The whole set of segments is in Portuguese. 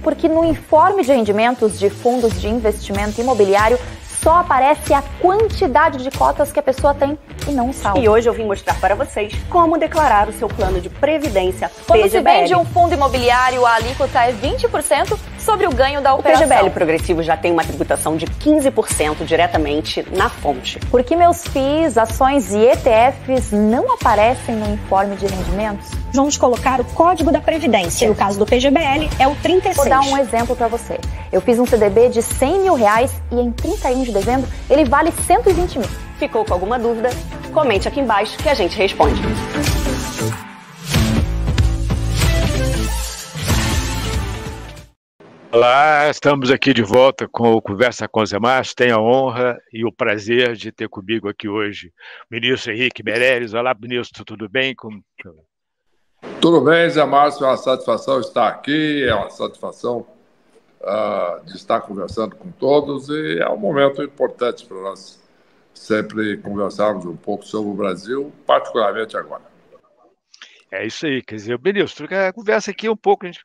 Porque no informe de rendimentos de fundos de investimento imobiliário só aparece a quantidade de cotas que a pessoa tem e não o saldo. E hoje eu vim mostrar para vocês como declarar o seu plano de previdência Quando PGBL. se vende um fundo imobiliário, a alíquota é 20% sobre o ganho da operação. O PGBL progressivo já tem uma tributação de 15% diretamente na fonte. Por que meus FIIs, ações e ETFs não aparecem no informe de rendimentos? Vamos colocar o código da Previdência. No caso do PGBL, é o 36. Vou dar um exemplo para você. Eu fiz um CDB de R$100 mil e em 31 de dezembro ele vale 120 mil. Ficou com alguma dúvida? Comente aqui embaixo que a gente responde. Olá, estamos aqui de volta com o Conversa com Zé Márcio. Tenho a honra e o prazer de ter comigo aqui hoje o ministro Henrique Meirelles. Olá, ministro, tudo bem? Tudo bem, Zé Márcio, é uma satisfação estar aqui, é uma satisfação de estar conversando com todos e é um momento importante para nós sempre conversarmos um pouco sobre o Brasil, particularmente agora. É isso aí, quer dizer, ministro, a conversa aqui um pouco, a gente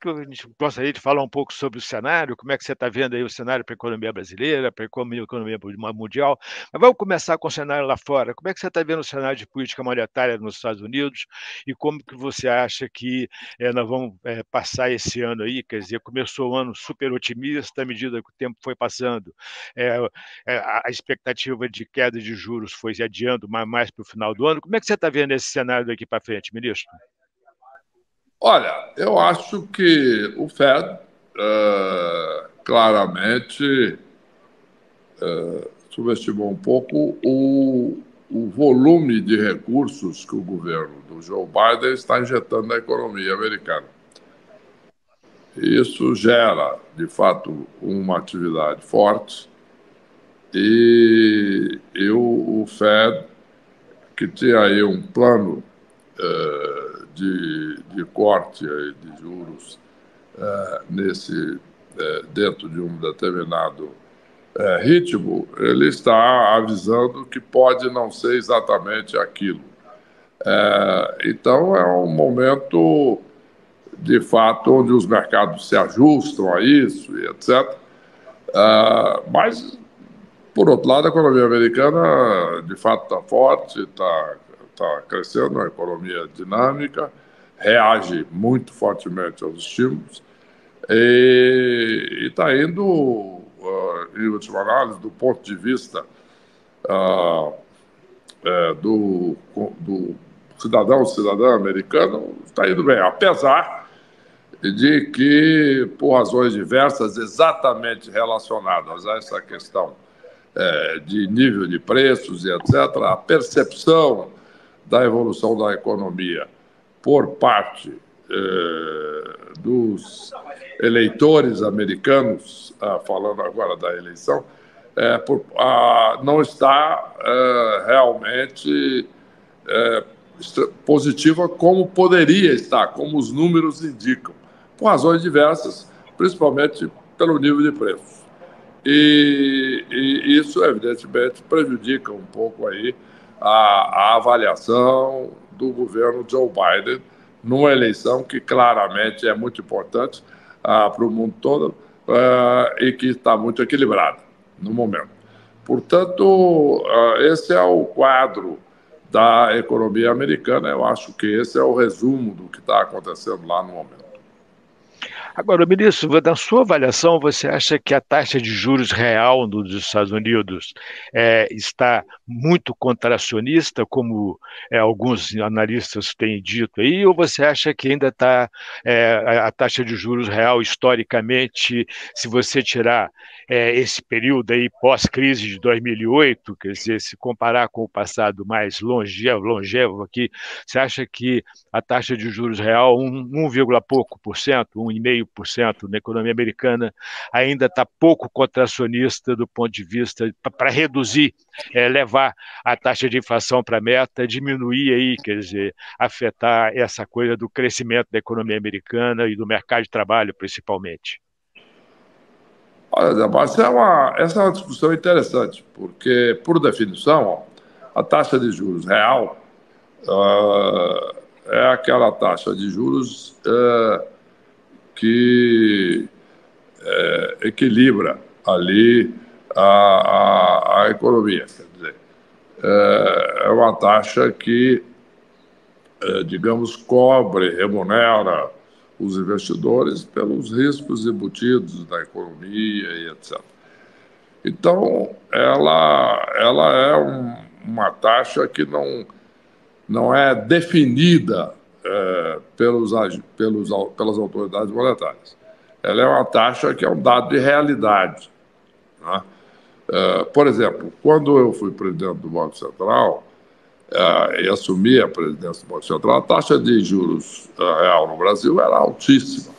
gostaria de falar um pouco sobre o cenário, como é que você está vendo aí o cenário para a economia brasileira, para a economia mundial, mas vamos começar com o cenário lá fora. Como é que você está vendo o cenário de política monetária nos Estados Unidos e como que você acha que nós vamos passar esse ano aí, quer dizer, começou o ano super otimista, à medida que o tempo foi passando, a expectativa de queda de juros foi se adiando mais para o final do ano. Como é que você está vendo esse cenário daqui para frente, ministro? Olha, eu acho que o Fed claramente subestimou um pouco o volume de recursos que o governo do Joe Biden está injetando na economia americana. Isso gera, de fato, uma atividade forte e o Fed, que tinha aí um plano de corte aí de juros dentro de um determinado ritmo, ele está avisando que pode não ser exatamente aquilo. Então, é um momento, de fato, onde os mercados se ajustam a isso e etc. Mas, por outro lado, a economia americana, de fato, está forte, está crescendo, uma economia dinâmica, reage muito fortemente aos estímulos e está indo, em última análise, do ponto de vista do cidadão americano, está indo bem, apesar de que, por razões diversas, exatamente relacionadas a essa questão de nível de preços e etc., a percepção da evolução da economia por parte dos eleitores americanos, falando agora da eleição, não está realmente positiva como poderia estar, como os números indicam, por razões diversas, principalmente pelo nível de preços. E isso, evidentemente, prejudica um pouco aí a avaliação do governo Joe Biden numa eleição que claramente é muito importante para o mundo todo e que está muito equilibrada no momento. Portanto, esse é o quadro da economia americana. Eu acho que esse é o resumo do que está acontecendo lá no momento. Agora, ministro, na sua avaliação, você acha que a taxa de juros real dos Estados Unidos está muito contracionista, como alguns analistas têm dito aí, ou você acha que ainda está a taxa de juros real, historicamente, se você tirar esse período aí pós-crise de 2008, quer dizer, se comparar com o passado mais longevo aqui, você acha que a taxa de juros real, 1,5% na economia americana, ainda está pouco contracionista do ponto de vista para reduzir, levar a taxa de inflação para a meta, diminuir aí, quer dizer, afetar essa coisa do crescimento da economia americana e do mercado de trabalho, principalmente? Olha, Zé Márcio, essa é uma discussão interessante, porque, por definição, a taxa de juros real é aquela taxa de juros que equilibra ali a economia. Quer dizer, é uma taxa que, digamos, cobre, remunera os investidores pelos riscos embutidos na economia e etc. Então, ela é uma taxa que não é definida pelas autoridades monetárias. Ela é uma taxa que é um dado de realidade, né? Por exemplo, quando eu fui presidente do Banco Central e assumi a presidência do Banco Central, a taxa de juros real no Brasil era altíssima,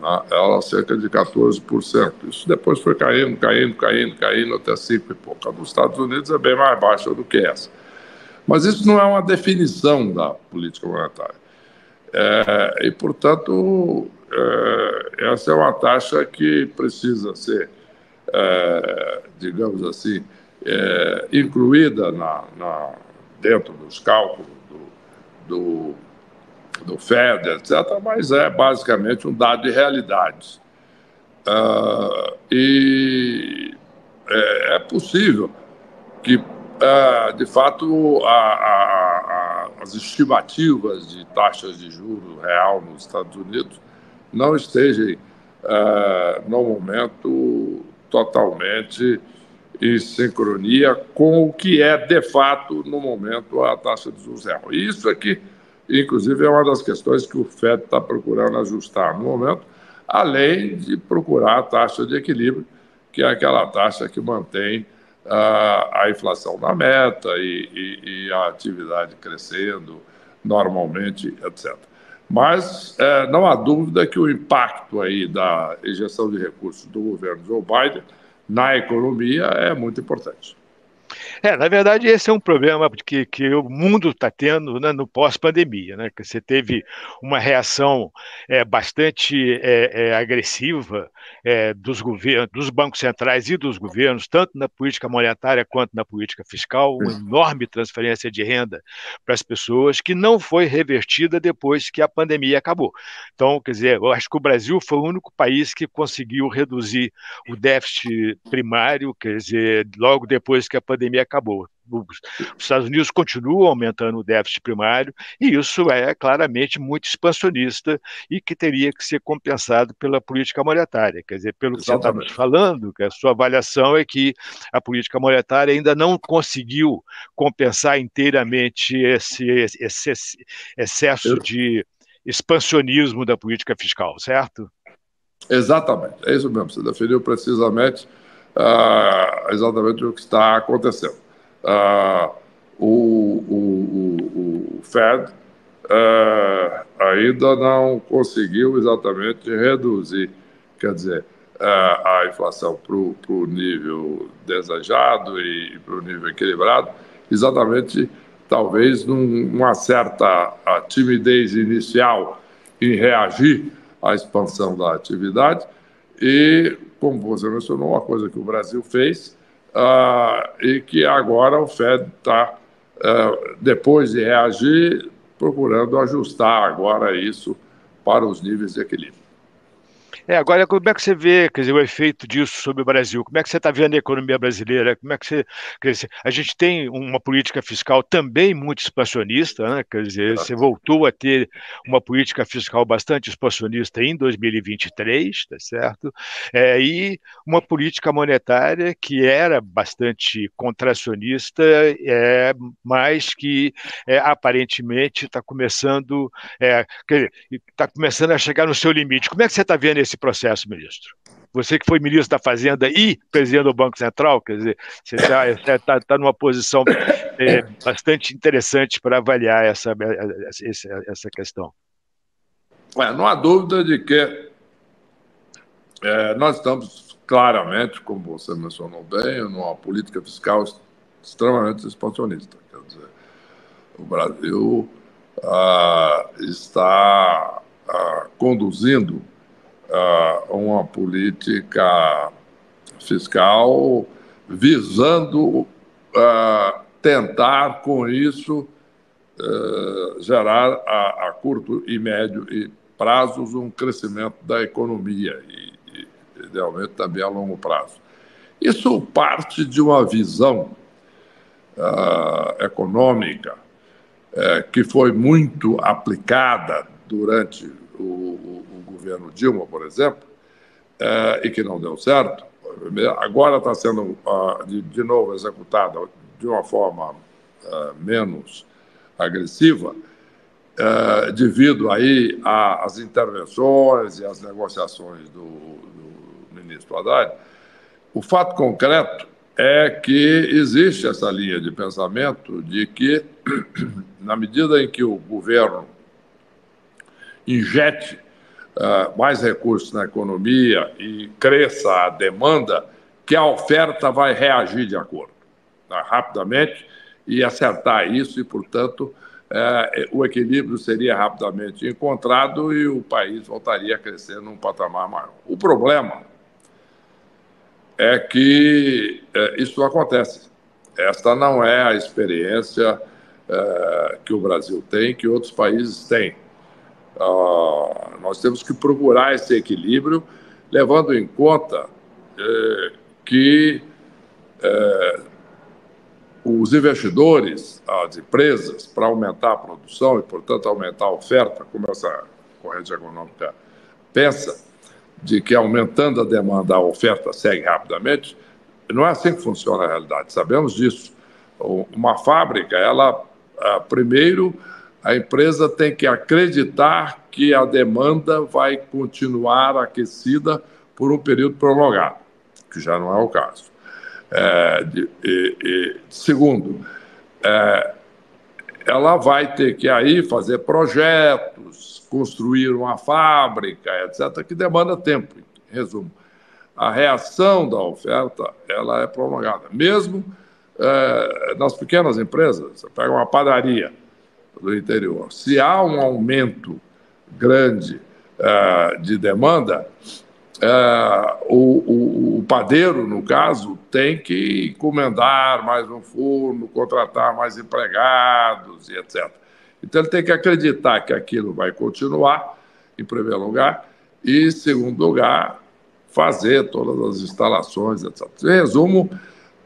né? Era cerca de 14%. Isso depois foi caindo até 5 e pouco. Nos Estados Unidos é bem mais baixa do que essa. Mas isso não é uma definição da política monetária. E, portanto, essa é uma taxa que precisa ser, digamos assim, incluída dentro dos cálculos do FED, etc., mas é basicamente um dado de realidade. E é possível que, de fato, as estimativas de taxas de juros real nos Estados Unidos não estejam, no momento, totalmente em sincronia com o que é, de fato, no momento, a taxa de juros real. E isso aqui, inclusive, é uma das questões que o FED está procurando ajustar no momento, além de procurar a taxa de equilíbrio, que é aquela taxa que mantém a inflação na meta e a atividade crescendo normalmente, etc. Mas não há dúvida que o impacto aí da injeção de recursos do governo Joe Biden na economia é muito importante. Na verdade, esse é um problema que o mundo está tendo, né, no pós-pandemia, né? Que você teve uma reação bastante agressiva dos governos, dos bancos centrais e dos governos, tanto na política monetária quanto na política fiscal, uma enorme transferência de renda para as pessoas que não foi revertida depois que a pandemia acabou. Então, quer dizer, eu acho que o Brasil foi o único país que conseguiu reduzir o déficit primário, quer dizer, logo depois que a pandemia acabou. Os Estados Unidos continuam aumentando o déficit primário e isso é claramente muito expansionista e que teria que ser compensado pela política monetária. Quer dizer, pelo que você está nos falando, que a sua avaliação é que a política monetária ainda não conseguiu compensar inteiramente esse excesso de expansionismo da política fiscal, certo? Exatamente, é isso mesmo. Você definiu precisamente exatamente o que está acontecendo. O FED ainda não conseguiu exatamente reduzir, quer dizer, a inflação para o nível desejado e para o nível equilibrado, exatamente, talvez, numa certa timidez inicial em reagir à expansão da atividade e, como você mencionou, uma coisa que o Brasil fez e que agora o FED está, depois de reagir, procurando ajustar agora isso para os níveis de equilíbrio. Agora, como é que você vê, quer dizer, o efeito disso sobre o Brasil? Como é que você está vendo a economia brasileira? Como é que você, quer dizer, a gente tem uma política fiscal também muito expansionista, né? Quer dizer, você voltou a ter uma política fiscal bastante expansionista em 2023, tá certo? E uma política monetária que era bastante contracionista, mas que aparentemente está começando, está começando a chegar no seu limite. Como é que você está vendo esse processo, ministro? Você que foi ministro da Fazenda e presidente do Banco Central, quer dizer, você está numa posição bastante interessante para avaliar essa questão. Não há dúvida de que nós estamos claramente, como você mencionou bem, numa política fiscal extremamente expansionista. Quer dizer, o Brasil está conduzindo uma política fiscal visando tentar, com isso, gerar a curto e médio prazos um crescimento da economia e idealmente também a longo prazo. Isso parte de uma visão econômica que foi muito aplicada durante o governo Dilma, por exemplo, e que não deu certo. Agora está sendo, de novo, executada de uma forma menos agressiva, devido aí às intervenções e às negociações do ministro Haddad. O fato concreto é que existe essa linha de pensamento de que, na medida em que o governo injete mais recursos na economia e cresça a demanda, que a oferta vai reagir de acordo, rapidamente, e acertar isso, e, portanto, o equilíbrio seria rapidamente encontrado e o país voltaria a crescer num patamar maior. O problema é que isso não acontece. Esta não é a experiência que o Brasil tem, que outros países têm. Nós temos que procurar esse equilíbrio, levando em conta que os investidores, as empresas, para aumentar a produção e, portanto, aumentar a oferta, como essa corrente econômica pensa, de que aumentando a demanda, a oferta segue rapidamente, não é assim que funciona a realidade, sabemos disso. Uma fábrica, primeiro, a empresa tem que acreditar que a demanda vai continuar aquecida por um período prolongado, que já não é o caso. Segundo, ela vai ter que aí fazer projetos, construir uma fábrica, etc., que demanda tempo. Em resumo, a reação da oferta ela é prolongada. Mesmo nas pequenas empresas, você pega uma padaria do interior, se há um aumento grande de demanda, o padeiro, no caso, tem que encomendar mais um forno, contratar mais empregados e etc. Então, ele tem que acreditar que aquilo vai continuar, em primeiro lugar, e, em segundo lugar, fazer todas as instalações, etc. Em resumo,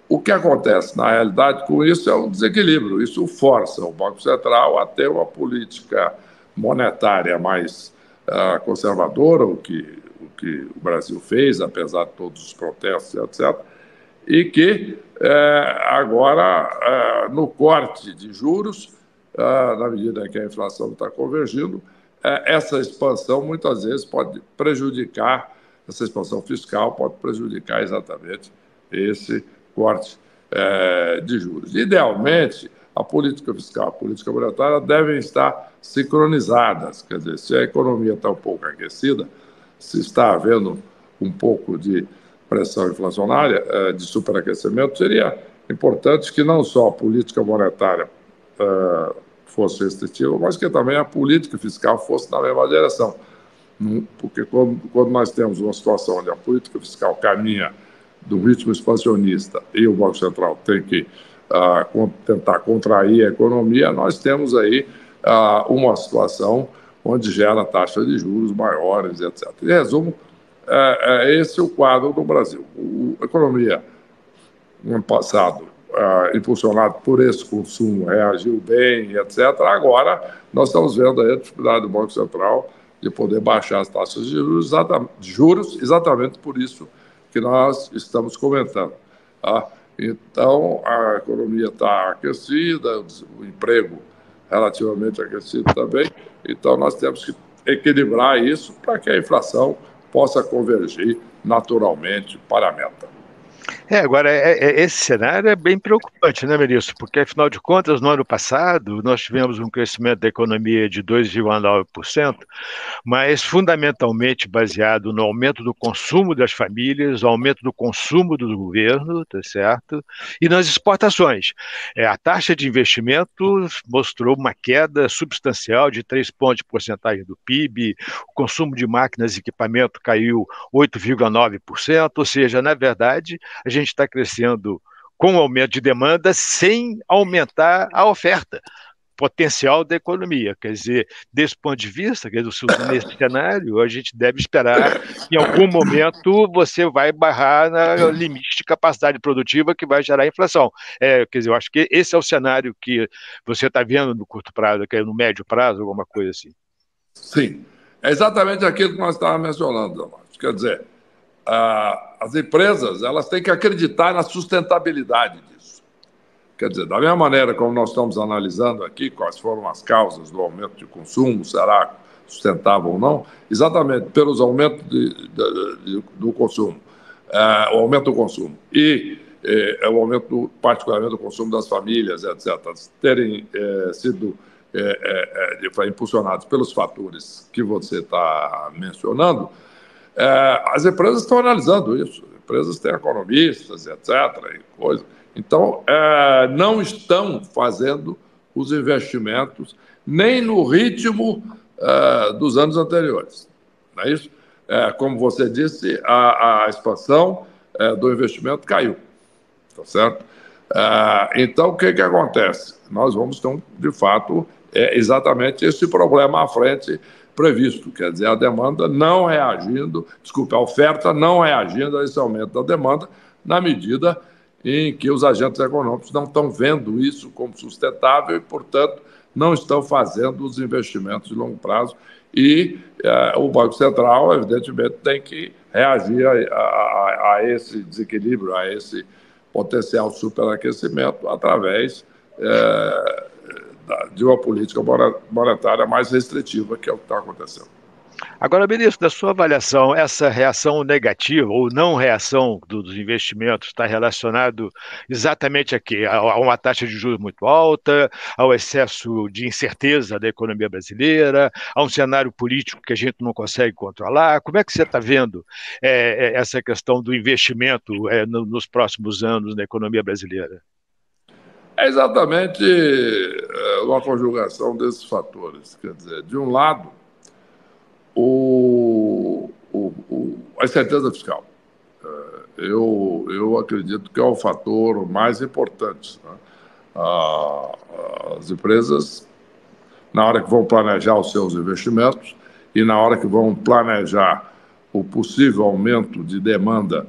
o que acontece, na realidade, com isso é um desequilíbrio. Isso força o Banco Central a ter uma política monetária mais conservadora, o que o Brasil fez, apesar de todos os protestos, etc., e que agora, no corte de juros, na medida que a inflação está convergindo, essa expansão, muitas vezes, pode prejudicar, essa expansão fiscal pode prejudicar exatamente esse corte de juros. Idealmente, a política fiscal e a política monetária devem estar sincronizadas, quer dizer, se a economia está um pouco aquecida, se está havendo um pouco de pressão inflacionária, de superaquecimento, seria importante que não só a política monetária fosse restritiva, mas que também a política fiscal fosse na mesma direção. Porque quando nós temos uma situação onde a política fiscal caminha de um ritmo expansionista e o Banco Central tem que tentar contrair a economia, nós temos aí uma situação onde gera taxas de juros maiores, etc. Em resumo, esse é o quadro do Brasil. A economia, no ano passado, impulsionado por esse consumo, reagiu bem, etc. Agora, nós estamos vendo aí a dificuldade do Banco Central de poder baixar as taxas de juros, exatamente por isso que nós estamos comentando. Então, a economia está aquecida, o emprego relativamente aquecido também, então nós temos que equilibrar isso para que a inflação possa convergir naturalmente para a meta. Agora, esse cenário é bem preocupante, né, Ministro? Porque, afinal de contas, no ano passado, nós tivemos um crescimento da economia de 2,9%, mas fundamentalmente baseado no aumento do consumo das famílias, aumento do consumo do governo, tá certo? E nas exportações. A taxa de investimento mostrou uma queda substancial de 3 pontos de porcentagem do PIB, o consumo de máquinas e equipamento caiu 8,9%, ou seja, na verdade, a gente está crescendo com o aumento de demanda sem aumentar a oferta, potencial da economia. Quer dizer, desse ponto de vista, quer dizer, nesse cenário, a gente deve esperar que em algum momento você vai barrar no limite de capacidade produtiva que vai gerar inflação. Quer dizer, eu acho que esse é o cenário que você está vendo no curto prazo, que é no médio prazo, alguma coisa assim. Sim, é exatamente aquilo que nós estávamos mencionando, Damásio. Quer dizer, as empresas elas têm que acreditar na sustentabilidade disso. Quer dizer, da mesma maneira como nós estamos analisando aqui quais foram as causas do aumento de consumo, será sustentável ou não, exatamente pelos aumentos do consumo, o aumento do consumo e o aumento, particularmente, do consumo das famílias, etc., terem sido impulsionados pelos fatores que você está mencionando, as empresas estão analisando isso. As empresas têm economistas, etc., e coisa. Então, não estão fazendo os investimentos nem no ritmo dos anos anteriores. Não é isso? Como você disse, a expansão do investimento caiu. Tá certo? Então, o que acontece? Nós vamos ter, de fato, exatamente esse problema à frente previsto. Quer dizer, a demanda não reagindo, a oferta não reagindo a esse aumento da demanda, na medida em que os agentes econômicos não estão vendo isso como sustentável e, portanto, não estão fazendo os investimentos de longo prazo. E o Banco Central, evidentemente, tem que reagir a esse desequilíbrio, a esse potencial superaquecimento através de uma política monetária mais restritiva, que é o que está acontecendo. Agora, ministro, da sua avaliação, essa reação negativa ou não reação dos investimentos está relacionado exatamente a quê? A uma taxa de juros muito alta, ao excesso de incerteza da economia brasileira, a um cenário político que a gente não consegue controlar? Como é que você está vendo essa questão do investimento nos próximos anos na economia brasileira? É exatamente uma conjugação desses fatores. Quer dizer, de um lado, a incerteza fiscal. Eu acredito que é o fator mais importante. Né? As empresas, na hora que vão planejar os seus investimentos e na hora que vão planejar o possível aumento de demanda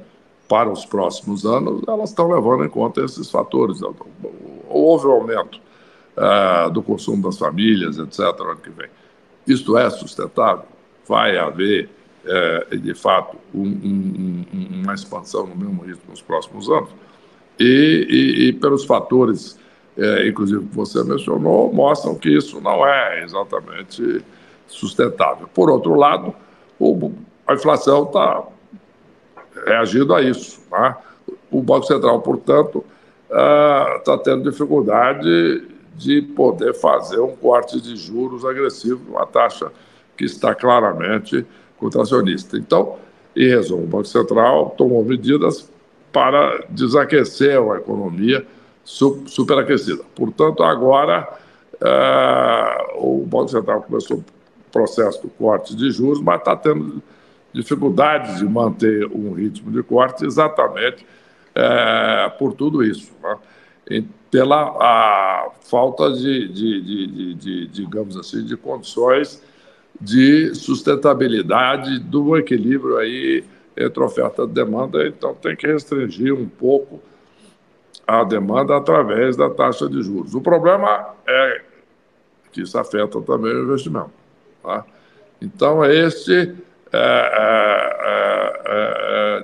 para os próximos anos, elas estão levando em conta esses fatores. Houve um aumento do consumo das famílias, etc., no ano que vem. Isto é sustentável? Vai haver, de fato, uma expansão no mesmo ritmo nos próximos anos? E pelos fatores, inclusive, que você mencionou, mostram que isso não é exatamente sustentável. Por outro lado, a inflação está reagindo a isso. Né? O Banco Central, portanto, está tendo dificuldade de poder fazer um corte de juros agressivo, uma taxa que está claramente contracionista. Então, em resumo, o Banco Central tomou medidas para desaquecer a economia superaquecida. Portanto, agora o Banco Central começou o processo do corte de juros, mas está tendo dificuldade de manter um ritmo de corte exatamente por tudo isso, né? Pela a falta digamos assim, de condições de sustentabilidade do equilíbrio aí entre oferta e demanda. Então, tem que restringir um pouco a demanda através da taxa de juros. O problema é que isso afeta também o investimento. Tá? Então, este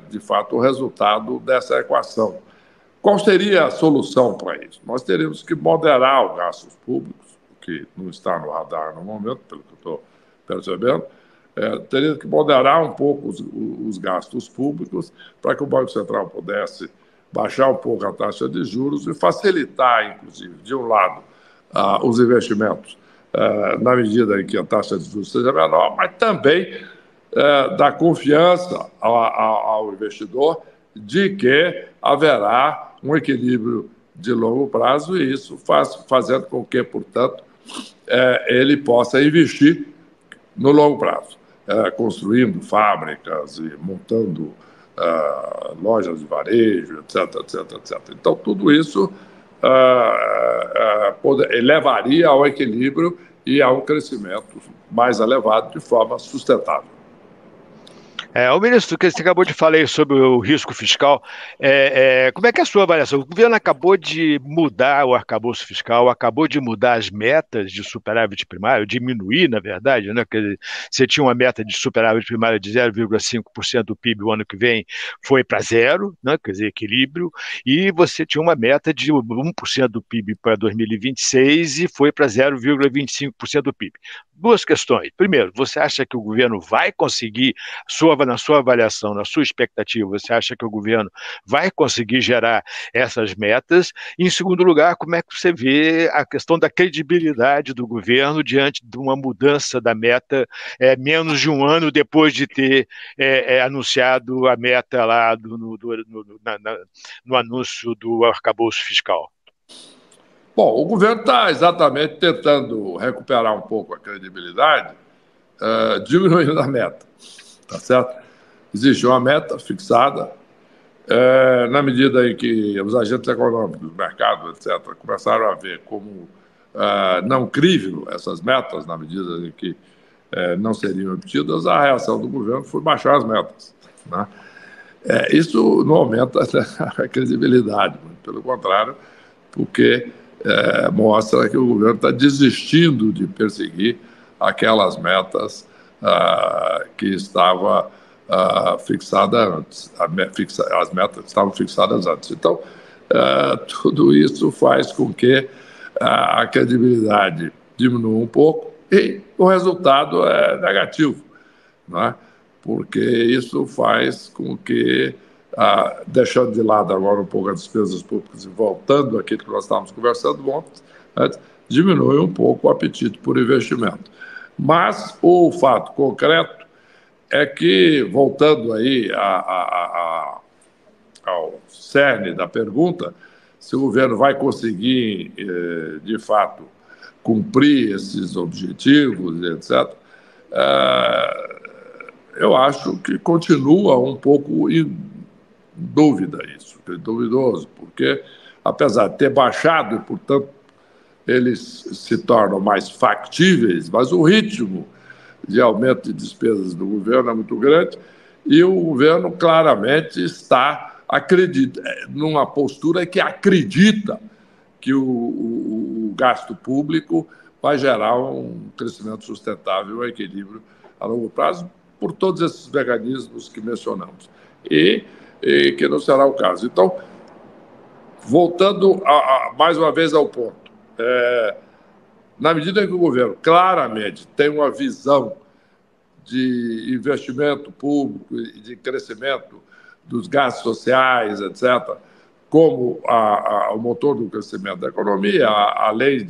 de fato, o resultado dessa equação. Qual seria a solução para isso? Nós teríamos que moderar os gastos públicos, o que não está no radar no momento, pelo que eu estou percebendo. Teríamos que moderar um pouco os gastos públicos para que o Banco Central pudesse baixar um pouco a taxa de juros e facilitar, inclusive, de um lado, os investimentos na medida em que a taxa de juros seja menor, mas também dar confiança ao investidor de que haverá um equilíbrio de longo prazo e isso fazendo com que, portanto, ele possa investir no longo prazo, construindo fábricas e montando lojas de varejo, etc, etc, etc. Então, tudo isso levaria ao equilíbrio e a um crescimento mais elevado de forma sustentável. O ministro, que você acabou de falar aí sobre o risco fiscal, como é que é a sua avaliação? O governo acabou de mudar o arcabouço fiscal, acabou de mudar as metas de superávit primário, diminuir, na verdade, né? Quer dizer, você tinha uma meta de superávit primário de 0,5% do PIB o ano que vem, foi para zero, né? Quer dizer, equilíbrio, e você tinha uma meta de 1% do PIB para 2026 e foi para 0,25% do PIB. Duas questões. Primeiro, você acha que o governo vai conseguir, na sua avaliação, na sua expectativa, você acha que o governo vai conseguir gerar essas metas? E, em segundo lugar, como é que você vê a questão da credibilidade do governo diante de uma mudança da meta menos de um ano depois de ter anunciado a meta lá no anúncio do arcabouço fiscal? Bom, o governo está exatamente tentando recuperar um pouco a credibilidade, diminuindo a meta, tá certo? Existe uma meta fixada, na medida em que os agentes econômicos do mercado, etc., começaram a ver como não crível essas metas, na medida em que não seriam obtidas, a reação do governo foi baixar as metas, né? Isso não aumenta a credibilidade, pelo contrário, porque mostra que o governo está desistindo de perseguir aquelas metas que estavam fixadas antes. As metas estavam fixadas antes. Então, tudo isso faz com que a credibilidade diminua um pouco e o resultado é negativo, né? Porque isso faz com que, deixando de lado agora um pouco as despesas públicas e voltando àquilo que nós estávamos conversando ontem, diminui um pouco o apetite por investimento. Mas o fato concreto é que, voltando aí ao cerne da pergunta, se o governo vai conseguir, de fato, cumprir esses objetivos, etc., eu acho que continua um pouco em dúvida isso, duvidoso, porque, apesar de ter baixado e, portanto, eles se tornam mais factíveis, mas o ritmo de aumento de despesas do governo é muito grande e o governo claramente está numa postura que acredita que o gasto público vai gerar um crescimento sustentável, um equilíbrio a longo prazo, por todos esses mecanismos que mencionamos, e que não será o caso. Então, voltando mais uma vez ao ponto, na medida em que o governo claramente tem uma visão de investimento público e de crescimento dos gastos sociais, etc., como o motor do crescimento da economia, além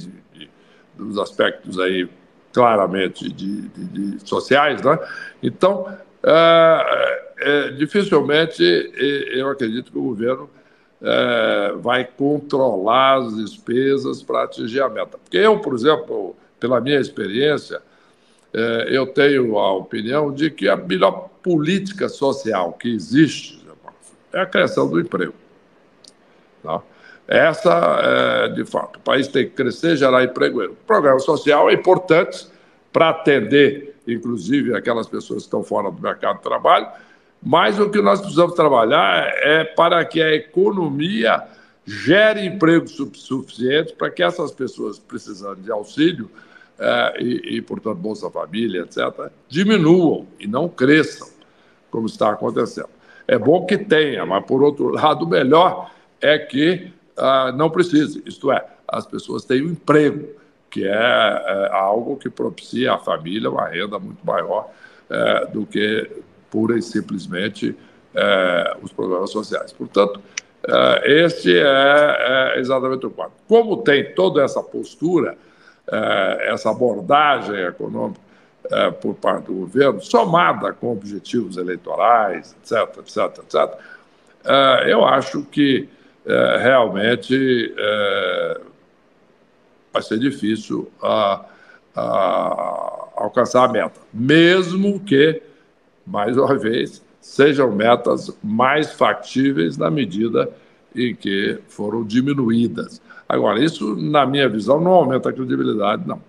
dos aspectos aí claramente de sociais, né? Então, dificilmente eu acredito que o governo vai controlar as despesas para atingir a meta. Porque eu, por exemplo, pela minha experiência, eu tenho a opinião de que a melhor política social que existe é a criação do emprego. Tá? Essa, de fato, o país tem que crescer, gerar emprego. O programa social é importante para atender, inclusive, aquelas pessoas que estão fora do mercado de trabalho, mas o que nós precisamos trabalhar é para que a economia gere empregos suficientes para que essas pessoas precisando de auxílio portanto, Bolsa Família, etc., diminuam e não cresçam, como está acontecendo. É bom que tenha, mas, por outro lado, o melhor é que não precise, isto é, as pessoas tenham emprego, que é algo que propicia à família uma renda muito maior do que pura e simplesmente os programas sociais. Portanto, este é exatamente o quadro. Como tem toda essa postura, essa abordagem econômica por parte do governo, somada com objetivos eleitorais, etc., etc., etc., eu acho que realmente vai ser difícil alcançar a meta, mesmo que, mais uma vez, sejam metas mais factíveis na medida em que foram diminuídas Agora, isso, na minha visão, não aumenta a credibilidade, não.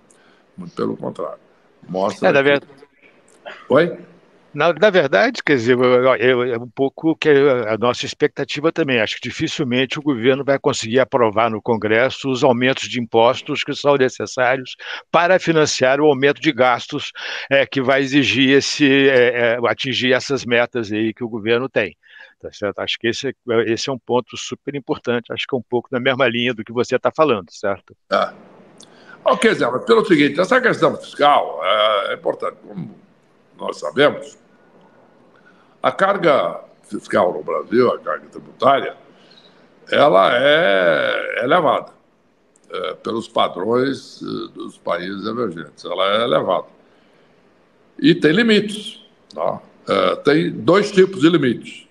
Muito pelo contrário. Mostra na verdade. Oi? Na verdade, quer dizer, é um pouco que a nossa expectativa também. Acho que dificilmente o governo vai conseguir aprovar no Congresso os aumentos de impostos que são necessários para financiar o aumento de gastos que vai exigir atingir essas metas aí que o governo tem. Tá certo? Acho que esse é um ponto super importante. Acho que é um pouco na mesma linha do que você está falando, certo? Quer dizer, mas pelo seguinte, essa questão fiscal é importante. Como nós sabemos, a carga fiscal no Brasil, a carga tributária, ela é elevada pelos padrões dos países emergentes. Ela é elevada. E tem limites. Tá? Tem dois tipos de limites.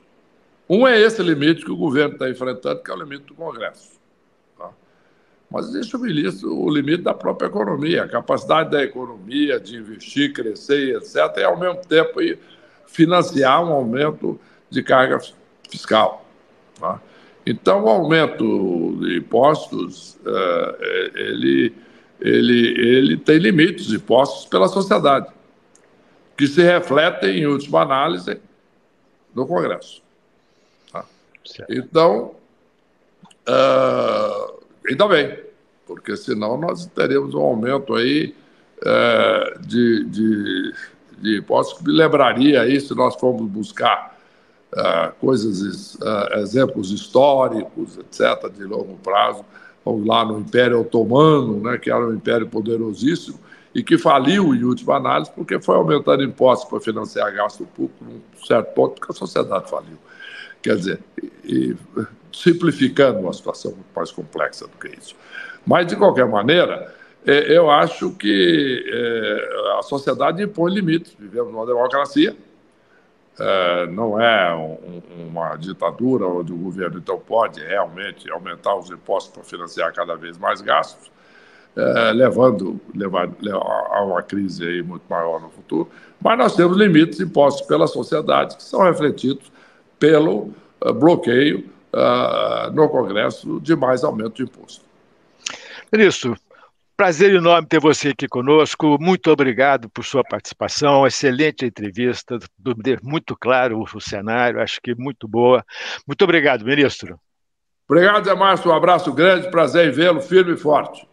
Um é esse limite que o governo está enfrentando, que é o limite do Congresso. Tá? Mas existe o limite da própria economia, a capacidade da economia de investir, crescer, etc., e, ao mesmo tempo, financiar um aumento de carga fiscal. Tá? Então, o aumento de impostos, ele tem limites impostos pela sociedade, que se refletem, em última análise, no Congresso. Tá? Então, ainda bem, porque senão nós teríamos um aumento aí de impostos que me lembraria aí, se nós formos buscar exemplos históricos, etc., de longo prazo. Vamos lá no Império Otomano, né, que era um império poderosíssimo e que faliu, em última análise, porque foi aumentando impostos para financiar gasto público num certo ponto, porque a sociedade faliu. Quer dizer, simplificando uma situação muito mais complexa do que isso. Mas, de qualquer maneira, eu acho que a sociedade impõe limites. Vivemos numa democracia, não é uma ditadura onde o governo, então, pode realmente aumentar os impostos para financiar cada vez mais gastos, levando a uma crise aí muito maior no futuro. Mas nós temos limites impostos pela sociedade que são refletidos pelo bloqueio no Congresso de mais aumento de imposto. Ministro, prazer enorme ter você aqui conosco. Muito obrigado por sua participação. Excelente entrevista, muito claro o cenário, acho que muito boa. Muito obrigado, ministro. Obrigado, Zé Márcio. Um abraço grande, prazer em vê-lo firme e forte.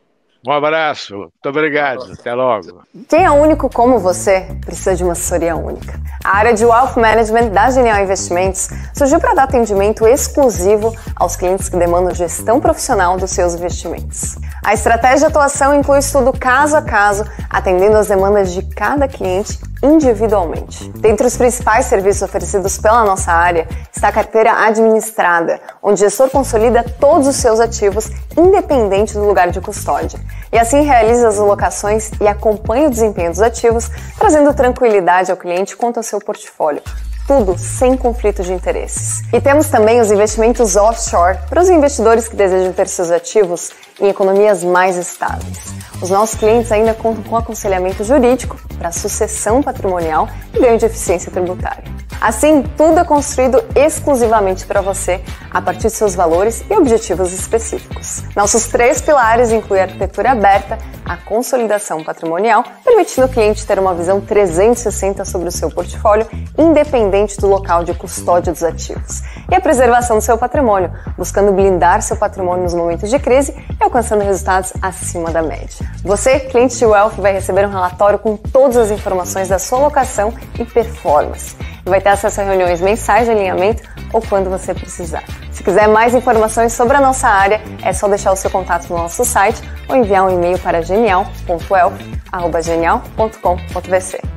Um abraço. Muito obrigado. Até logo. Quem é único como você precisa de uma assessoria única. A área de Wealth Management da Genial Investimentos surgiu para dar atendimento exclusivo aos clientes que demandam gestão profissional dos seus investimentos. A estratégia de atuação inclui estudo caso a caso, atendendo às demandas de cada cliente individualmente. Dentre os principais serviços oferecidos pela nossa área está a carteira administrada, onde o gestor consolida todos os seus ativos, independente do lugar de custódia. E assim realiza as alocações e acompanha o desempenho dos ativos, trazendo tranquilidade ao cliente quanto ao seu portfólio. Tudo sem conflito de interesses. E temos também os investimentos offshore para os investidores que desejam ter seus ativos em economias mais estáveis. Os nossos clientes ainda contam com aconselhamento jurídico para sucessão patrimonial e ganho de eficiência tributária. Assim, tudo é construído exclusivamente para você, a partir de seus valores e objetivos específicos. Nossos 3 pilares incluem a arquitetura aberta, a consolidação patrimonial, permitindo ao cliente ter uma visão 360 sobre o seu portfólio, independente do local de custódia dos ativos, e a preservação do seu patrimônio, buscando blindar seu patrimônio nos momentos de crise e alcançando resultados acima da média. Você, cliente de Wealth, vai receber um relatório com todas as informações da sua alocação e performance. E vai ter acesso a reuniões mensais de alinhamento ou quando você precisar. Se quiser mais informações sobre a nossa área, é só deixar o seu contato no nosso site ou enviar um e-mail para genial.wealth@genial.com.vc.